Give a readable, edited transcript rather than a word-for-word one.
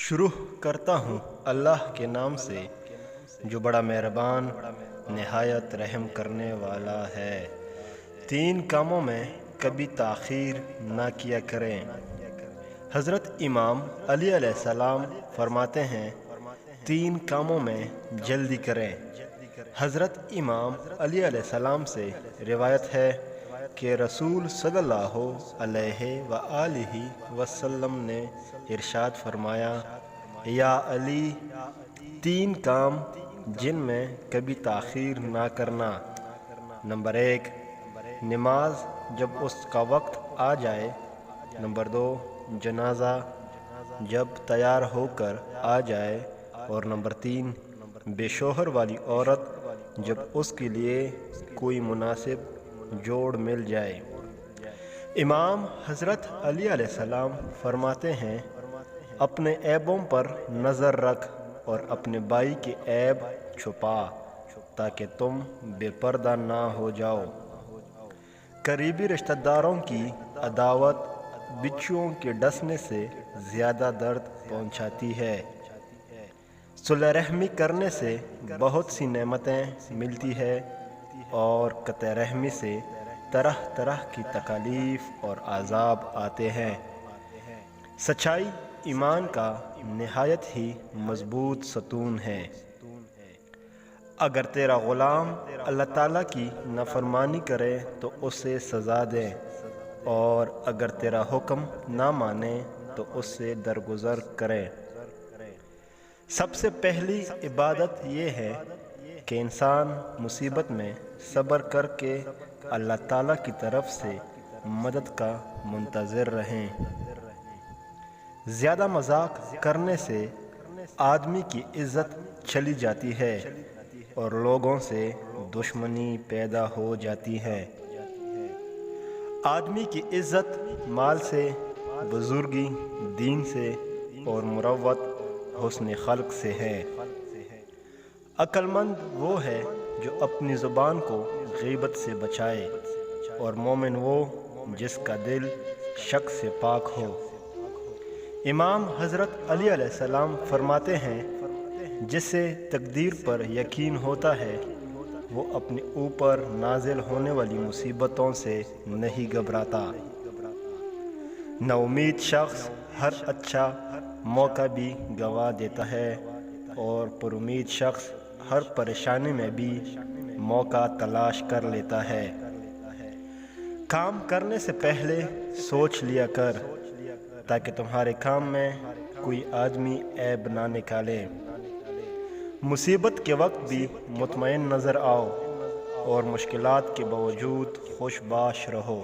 شروع کرتا ہوں اللہ کے نام سے جو بڑا مہربان نہایت رحم کرنے والا ہے۔ 3 کاموں میں کبھی تاخیر نہ کیا کریں۔ حضرت امام علی علیہ السلام فرماتے ہیں 3 کاموں میں جلدی کریں۔ حضرت امام علی علیہ السلام سے روایت ہے کہ رسول صلی اللہ علیہ وآلہ وسلم نے ارشاد فرمایا، یا علی 3 کام جن میں کبھی تاخیر نہ کرنا۔ نمبر 1، نماز جب اس کا وقت آ جائے۔ نمبر 2، جنازہ جب تیار ہو کر آ جائے۔ اور نمبر 3، بے شوہر والی عورت جب اس کے لیے کوئی مناسب جوڑ مل جائے۔ امام حضرت علی علیہ السلام فرماتے ہیں، اپنے عیبوں پر نظر رکھ اور اپنے بھائی کے عیب چھپا تاکہ تم بے پردہ نہ ہو جاؤ۔ قریبی رشتہ داروں کی عداوت بچھوؤں کے ڈسنے سے زیادہ درد پہنچاتی ہے۔ صلہ رحمی کرنے سے بہت سی نعمتیں ملتی ہے اور قطع رحمی سے طرح طرح کی تکالیف اور عذاب آتے ہیں۔ سچائی ایمان کا نہایت ہی مضبوط ستون ہے۔ اگر تیرا غلام اللہ تعالیٰ کی نافرمانی کرے تو اسے سزا دے، اور اگر تیرا حکم نہ مانے تو اس سے درگزر کرے۔ سب سے پہلی عبادت یہ ہے کہ انسان مصیبت میں صبر کر کے اللہ تعالیٰ کی طرف سے مدد کا منتظر رہیں۔ زیادہ مذاق کرنے سے آدمی کی عزت چلی جاتی ہے اور لوگوں سے دشمنی پیدا ہو جاتی ہے۔ آدمی کی عزت مال سے، بزرگی، دین سے اور مروت حسن خلق سے ہے۔ عقل مند وہ ہے جو اپنی زبان کو غیبت سے بچائے، اور مومن وہ جس کا دل شک سے پاک ہو۔ امام حضرت علی علیہ السلام فرماتے ہیں، جسے تقدیر پر یقین ہوتا ہے وہ اپنے اوپر نازل ہونے والی مصیبتوں سے نہیں گھبراتا۔ نا امید شخص ہر اچھا موقع بھی گنوا دیتا ہے، اور پر امید شخص ہر پریشانی میں بھی موقع تلاش کر لیتا ہے۔ کام کرنے سے پہلے سوچ لیا کر تاکہ تمہارے کام میں کوئی آدمی عیب نہ نکالے۔ مصیبت کے وقت بھی مطمئن نظر آؤ اور مشکلات کے باوجود خوش باش رہو۔